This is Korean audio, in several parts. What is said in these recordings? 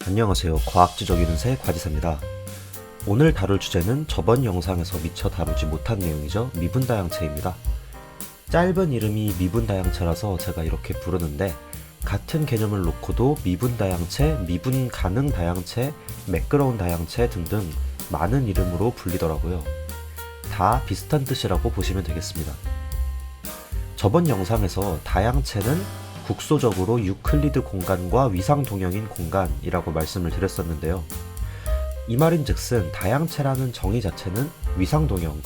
안녕하세요. 과학지적 이론세 과지사입니다. 오늘 다룰 주제는 저번 영상에서 미처 다루지 못한 내용이죠. 미분다양체입니다. 짧은 이름이 미분다양체라서 제가 이렇게 부르는데, 같은 개념을 놓고도 미분다양체, 미분가능다양체, 매끄러운 다양체 등등 많은 이름으로 불리더라고요. 다 비슷한 뜻이라고 보시면 되겠습니다. 저번 영상에서 다양체는 국소적으로 유클리드 공간과 위상동형인 공간이라고 말씀을 드렸었는데요. 이 말인즉슨 다양체라는 정의 자체는 위상동형,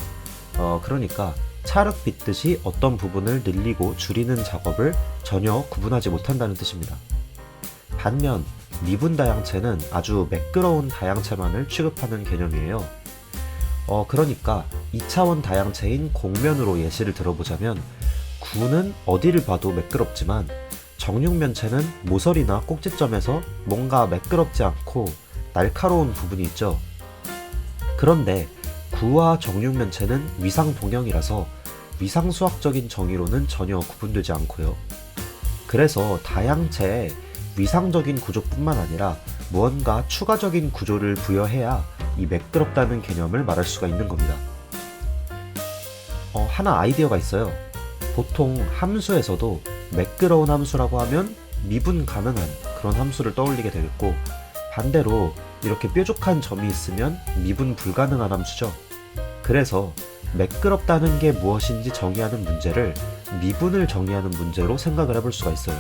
그러니까 찰흙 빗듯이 어떤 부분을 늘리고 줄이는 작업을 전혀 구분하지 못한다는 뜻입니다. 반면 미분다양체는 아주 매끄러운 다양체만을 취급하는 개념이에요. 그러니까 2차원 다양체인 곡면으로 예시를 들어보자면, 구는 어디를 봐도 매끄럽지만 정육면체는 모서리나 꼭지점에서 뭔가 매끄럽지 않고 날카로운 부분이 있죠. 그런데 구와 정육면체는 위상동형이라서 위상수학적인 정의로는 전혀 구분되지 않고요. 그래서 다양체에 위상적인 구조뿐만 아니라 무언가 추가적인 구조를 부여해야 이 매끄럽다는 개념을 말할 수가 있는 겁니다. 하나 아이디어가 있어요. 보통 함수에서도 매끄러운 함수라고 하면 미분 가능한 그런 함수를 떠올리게 되겠고, 반대로 이렇게 뾰족한 점이 있으면 미분 불가능한 함수죠. 그래서 매끄럽다는 게 무엇인지 정의하는 문제를 미분을 정의하는 문제로 생각을 해볼 수가 있어요.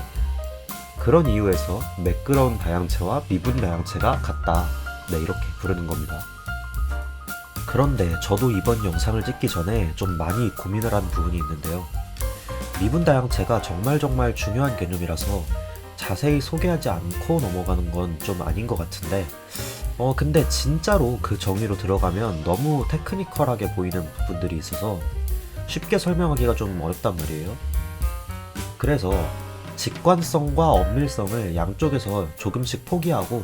그런 이유에서 매끄러운 다양체와 미분 다양체가 같다, 이렇게 부르는 겁니다. 그런데 저도 이번 영상을 찍기 전에 좀 많이 고민을 한 부분이 있는데요. 미분다양체가 정말 중요한 개념이라서 자세히 소개하지 않고 넘어가는 건 좀 아닌 것 같은데, 근데 진짜로 그 정의로 들어가면 너무 테크니컬하게 보이는 부분들이 있어서 쉽게 설명하기가 좀 어렵단 말이에요. 그래서 직관성과 엄밀성을 양쪽에서 조금씩 포기하고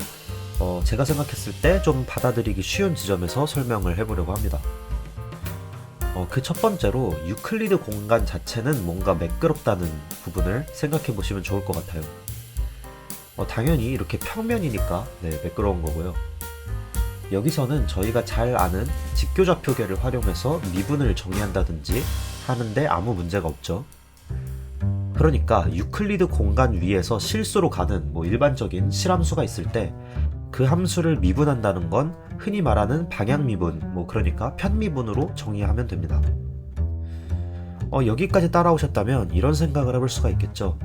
제가 생각했을 때 좀 받아들이기 쉬운 지점에서 설명을 해보려고 합니다. 그 첫 번째로 유클리드 공간 자체는 뭔가 매끄럽다는 부분을 생각해 보시면 좋을 것 같아요. 당연히 이렇게 평면이니까 매끄러운 거고요. 여기서는 저희가 잘 아는 직교좌표계를 활용해서 미분을 정의한다든지 하는데 아무 문제가 없죠. 그러니까 유클리드 공간 위에서 실수로 가는 일반적인 실함수가 있을 때 그 함수를 미분한다는 건 흔히 말하는 방향미분, 그러니까 편미분으로 정의하면 됩니다. 여기까지 따라오셨다면 이런 생각을 해볼 수가 있겠죠.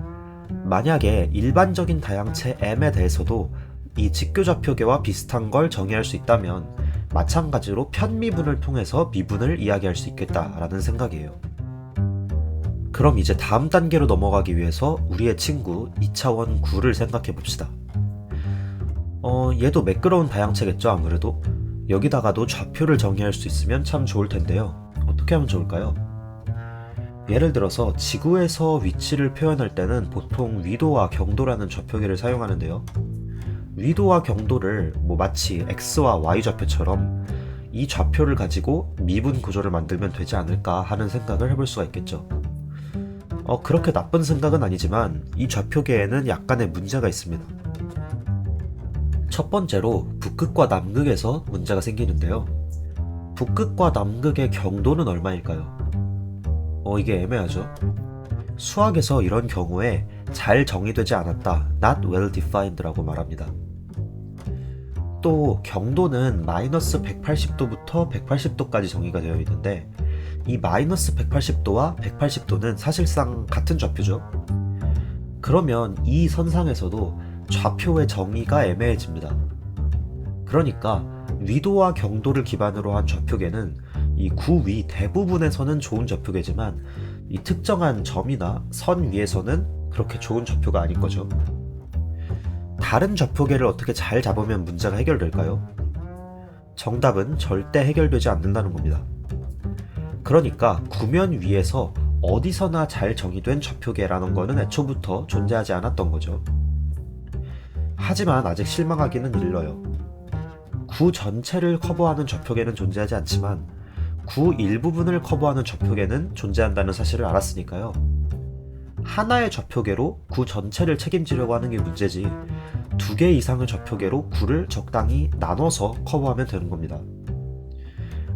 만약에 일반적인 다양체 M에 대해서도 이 직교좌표계와 비슷한 걸 정의할 수 있다면 마찬가지로 편미분을 통해서 미분을 이야기할 수 있겠다라는 생각이에요. 그럼 이제 다음 단계로 넘어가기 위해서 우리의 친구 2차원 구를 생각해 봅시다. 얘도 매끄러운 다양체겠죠, 아무래도. 여기다가도 좌표를 정의할 수 있으면 참 좋을 텐데요. 어떻게 하면 좋을까요? 예를 들어서 지구에서 위치를 표현할 때는 보통 위도와 경도라는 좌표계를 사용하는데요. 위도와 경도를 마치 X와 Y 좌표처럼 이 좌표를 가지고 미분 구조를 만들면 되지 않을까 하는 생각을 해볼 수가 있겠죠. 그렇게 나쁜 생각은 아니지만 이 좌표계에는 약간의 문제가 있습니다. 첫 번째로 북극과 남극에서 문제가 생기는데요. 북극과 남극의 경도는 얼마일까요? 이게 애매하죠. 수학에서 이런 경우에 잘 정의되지 않았다, not well defined라고 말합니다. 또 경도는 마이너스 180도부터 180도까지 정의가 되어 있는데, 이 마이너스 180도와 180도는 사실상 같은 좌표죠. 그러면 이 선상에서도 좌표의 정의가 애매해집니다. 그러니까 위도와 경도를 기반으로 한 좌표계는 이 구 위 대부분에서는 좋은 좌표계지만 이 특정한 점이나 선 위에서는 그렇게 좋은 좌표가 아닌 거죠. 다른 좌표계를 어떻게 잘 잡으면 문제가 해결될까요? 정답은 절대 해결되지 않는다는 겁니다. 그러니까 구면 위에서 어디서나 잘 정의된 좌표계라는 거는 애초부터 존재하지 않았던 거죠. 하지만 아직 실망하기는 일러요. 구 전체를 커버하는 좌표계는 존재하지 않지만 구 일부분을 커버하는 좌표계는 존재한다는 사실을 알았으니까요. 하나의 좌표계로 구 전체를 책임지려고 하는 게 문제지, 두 개 이상의 좌표계로 구를 적당히 나눠서 커버하면 되는 겁니다.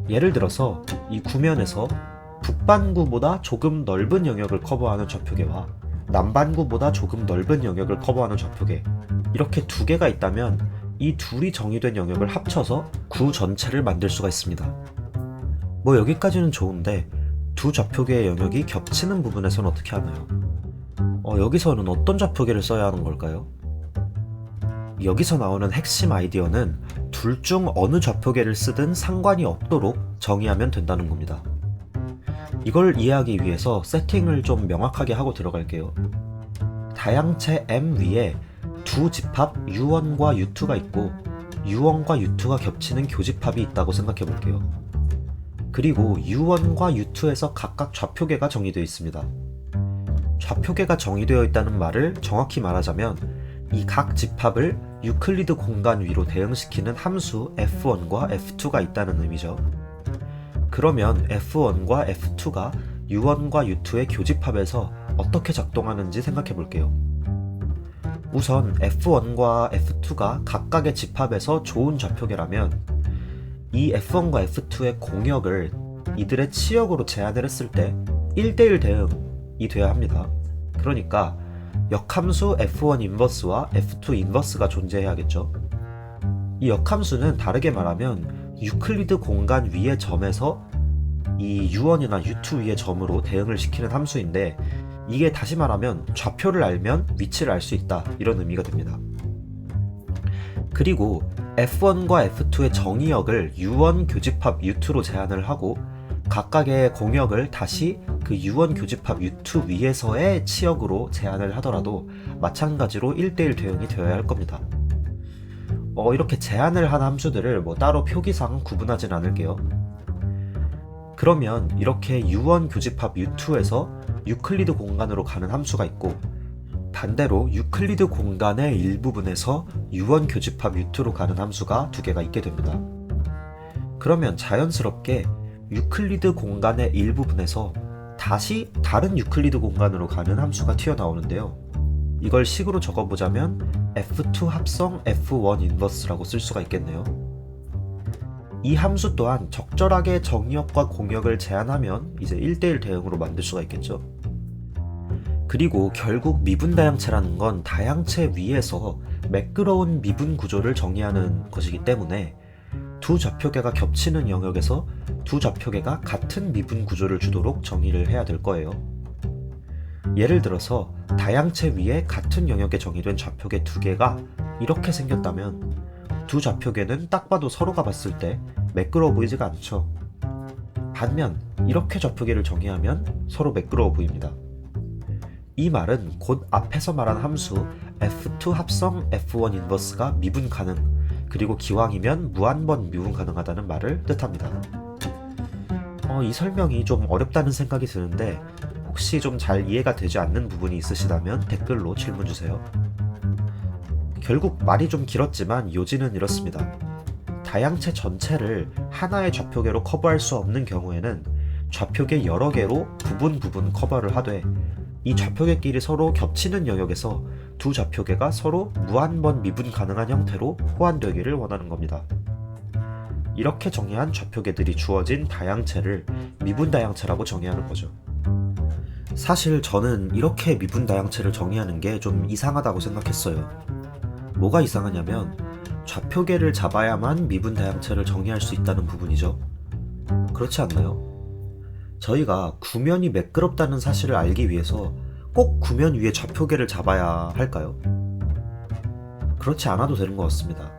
예를 들어서 이 구면에서 북반구보다 조금 넓은 영역을 커버하는 좌표계와 남반구보다 조금 넓은 영역을 커버하는 좌표계, 이렇게 두 개가 있다면 이 둘이 정의된 영역을 합쳐서 구 전체를 만들 수가 있습니다. 뭐 여기까지는 좋은데 두 좌표계의 영역이 겹치는 부분에서는 어떻게 하나요? 여기서는 어떤 좌표계를 써야 하는 걸까요? 여기서 나오는 핵심 아이디어는 둘 중 어느 좌표계를 쓰든 상관이 없도록 정의하면 된다는 겁니다. 이걸 이해하기 위해서 세팅을 좀 명확하게 하고 들어갈게요. 다양체 M 위에 두 집합 U1과 U2가 있고 U1과 U2가 겹치는 교집합이 있다고 생각해 볼게요. 그리고 U1과 U2에서 각각 좌표계가 정의되어 있습니다. 좌표계가 정의되어 있다는 말을 정확히 말하자면 이 각 집합을 유클리드 공간 위로 대응시키는 함수 F1과 F2가 있다는 의미죠. 그러면 F1과 F2가 U1과 U2의 교집합에서 어떻게 작동하는지 생각해 볼게요. 우선 F1과 F2가 각각의 집합에서 좋은 좌표계라면 이 F1과 F2의 공역을 이들의 치역으로 제한을 했을 때 1대1 대응이 돼야 합니다. 그러니까 역함수 F1 인버스와 F2 인버스가 존재해야겠죠. 이 역함수는 다르게 말하면 유클리드 공간 위의 점에서 이 U1이나 U2 위의 점으로 대응을 시키는 함수인데, 이게 다시 말하면 좌표를 알면 위치를 알 수 있다, 이런 의미가 됩니다. 그리고 F1과 F2의 정의역을 U1 교집합 U2로 제한을 하고 각각의 공역을 다시 그 U1 교집합 U2 위에서의 치역으로 제한을 하더라도 마찬가지로 1대1 대응이 되어야 할 겁니다. 이렇게 제한을 한 함수들을 따로 표기상 구분하진 않을게요. 그러면 이렇게 U1 교집합 U2에서 유클리드 공간으로 가는 함수가 있고, 반대로 유클리드 공간의 일부분에서 U1 교집합 U2로 가는 함수가 두 개가 있게 됩니다. 그러면 자연스럽게 유클리드 공간의 일부분에서 다시 다른 유클리드 공간으로 가는 함수가 튀어나오는데요. 이걸 식으로 적어보자면 F2 합성 F1 인버스라고 쓸 수가 있겠네요. 이 함수 또한 적절하게 정의역과 공역을 제한하면 이제 1대1 대응으로 만들 수가 있겠죠. 그리고 결국 미분 다양체라는 건 다양체 위에서 매끄러운 미분 구조를 정의하는 것이기 때문에 두 좌표계가 겹치는 영역에서 두 좌표계가 같은 미분 구조를 주도록 정의를 해야 될 거예요. 예를 들어서 다양체 위에 같은 영역에 정의된 좌표계 두 개가 이렇게 생겼다면 두 좌표계는 딱 봐도 서로가 봤을 때 매끄러워 보이지가 않죠. 반면 이렇게 좌표계를 정의하면 서로 매끄러워 보입니다. 이 말은 곧 앞에서 말한 함수 F2 합성 F1 인버스가 미분 가능, 그리고 기왕이면 무한번 미분 가능하다는 말을 뜻합니다. 이 설명이 좀 어렵다는 생각이 드는데 혹시 좀 잘 이해가 되지 않는 부분이 있으시다면 댓글로 질문 주세요. 결국 말이 좀 길었지만 요지는 이렇습니다. 다양체 전체를 하나의 좌표계로 커버할 수 없는 경우에는 좌표계 여러 개로 부분 커버를 하되, 이 좌표계끼리 서로 겹치는 영역에서 두 좌표계가 서로 무한번 미분 가능한 형태로 호환되기를 원하는 겁니다. 이렇게 정의한 좌표계들이 주어진 다양체를 미분 다양체라고 정의하는 거죠. 사실 저는 이렇게 미분 다양체를 정의하는 게 좀 이상하다고 생각했어요. 뭐가 이상하냐면 좌표계를 잡아야만 미분 다양체를 정의할 수 있다는 부분이죠. 그렇지 않나요? 저희가 구면이 매끄럽다는 사실을 알기 위해서 꼭 구면 위에 좌표계를 잡아야 할까요? 그렇지 않아도 되는 것 같습니다.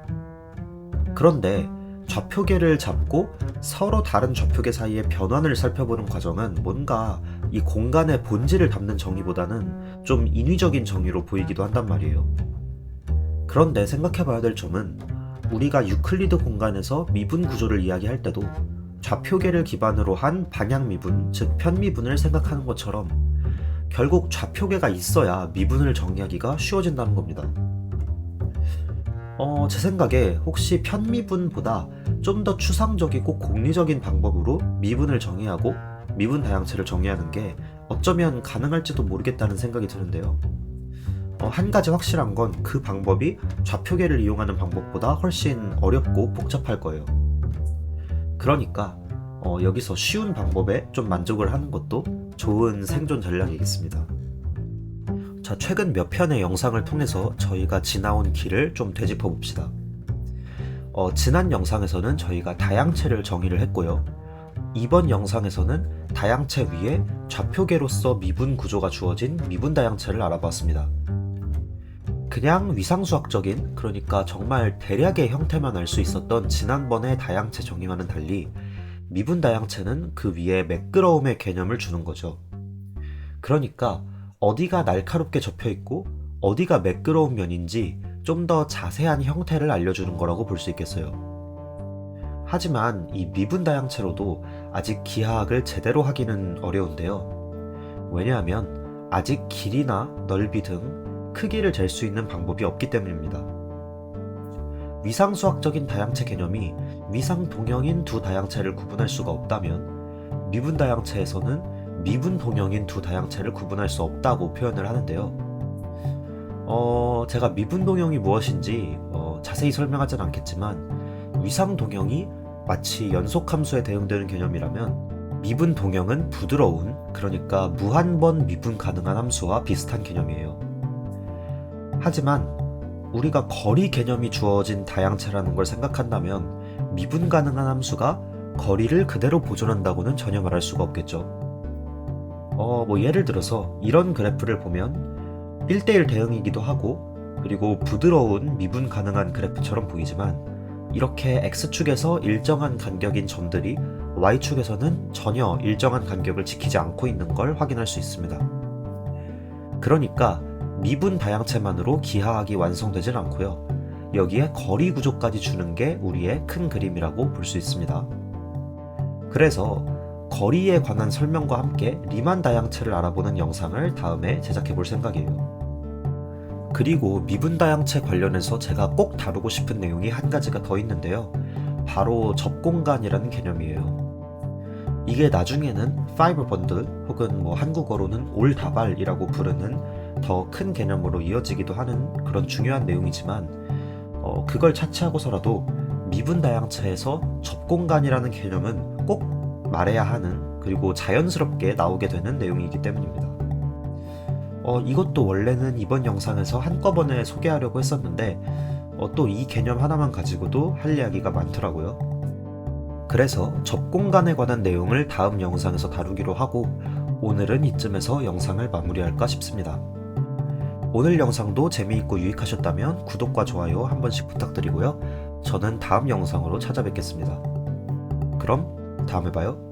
그런데 좌표계를 잡고 서로 다른 좌표계 사이의 변환을 살펴보는 과정은 뭔가 이 공간의 본질을 담는 정의보다는 좀 인위적인 정의로 보이기도 한단 말이에요. 그런데 생각해봐야 될 점은 우리가 유클리드 공간에서 미분 구조를 이야기할 때도 좌표계를 기반으로 한 방향 미분, 즉 편미분을 생각하는 것처럼 결국 좌표계가 있어야 미분을 정의하기가 쉬워진다는 겁니다. 제 생각에 혹시 편미분보다 좀 더 추상적이고 공리적인 방법으로 미분을 정의하고 미분 다양체를 정의하는 게 어쩌면 가능할지도 모르겠다는 생각이 드는데요. 한 가지 확실한 건 그 방법이 좌표계를 이용하는 방법보다 훨씬 어렵고 복잡할 거예요. 그러니까 여기서 쉬운 방법에 좀 만족을 하는 것도 좋은 생존 전략이겠습니다. 자, 최근 몇 편의 영상을 통해서 저희가 지나온 길을 좀 되짚어 봅시다. 지난 영상에서는 저희가 다양체를 정의를 했고요. 이번 영상에서는 다양체 위에 좌표계로서 미분 구조가 주어진 미분 다양체를 알아봤습니다. 그냥 위상수학적인, 그러니까 정말 대략의 형태만 알 수 있었던 지난번의 다양체 정의와는 달리 미분 다양체는 그 위에 매끄러움의 개념을 주는 거죠. 그러니까 어디가 날카롭게 접혀 있고 어디가 매끄러운 면인지 좀 더 자세한 형태를 알려주는 거라고 볼 수 있겠어요. 하지만 이 미분 다양체로도 아직 기하학을 제대로 하기는 어려운데요. 왜냐하면 아직 길이나 넓이 등 크기를 잴 수 있는 방법이 없기 때문입니다. 위상수학적인 다양체 개념이 위상 동형인 두 다양체를 구분할 수가 없다면 미분 다양체에서는 미분 동형인 두 다양체를 구분할 수 없다고 표현을 하는데요. 제가 미분 동형이 무엇인지 자세히 설명하진 않겠지만 위상 동형이 마치 연속함수에 대응되는 개념이라면 미분 동형은 부드러운, 그러니까 무한번 미분 가능한 함수와 비슷한 개념이에요. 하지만 우리가 거리 개념이 주어진 다양체라는 걸 생각한다면 미분 가능한 함수가 거리를 그대로 보존한다고는 전혀 말할 수가 없겠죠. 예를 들어서 이런 그래프를 보면 1대1 대응이기도 하고 그리고 부드러운 미분 가능한 그래프처럼 보이지만 이렇게 X축에서 일정한 간격인 점들이 Y축에서는 전혀 일정한 간격을 지키지 않고 있는 걸 확인할 수 있습니다. 그러니까 미분 다양체만으로 기하학이 완성되진 않고요. 여기에 거리 구조까지 주는 게 우리의 큰 그림이라고 볼 수 있습니다. 그래서 거리에 관한 설명과 함께 리만 다양체를 알아보는 영상을 다음에 제작해 볼 생각이에요. 그리고 미분 다양체 관련해서 제가 꼭 다루고 싶은 내용이 한 가지가 더 있는데요. 바로 접공간이라는 개념이에요. 이게 나중에는 파이버 번들 혹은 한국어로는 올다발이라고 부르는 더 큰 개념으로 이어지기도 하는 그런 중요한 내용이지만 그걸 차치하고서라도 미분 다양체에서 접공간이라는 개념은 꼭 말해야 하는, 그리고 자연스럽게 나오게 되는 내용이기 때문입니다. 이것도 원래는 이번 영상에서 한꺼번에 소개하려고 했었는데 또 이 개념 하나만 가지고도 할 이야기가 많더라고요. 그래서 접공간에 관한 내용을 다음 영상에서 다루기로 하고 오늘은 이쯤에서 영상을 마무리할까 싶습니다. 오늘 영상도 재미있고 유익하셨다면 구독과 좋아요 한 번씩 부탁드리고요. 저는 다음 영상으로 찾아뵙겠습니다. 그럼 다음에 봐요.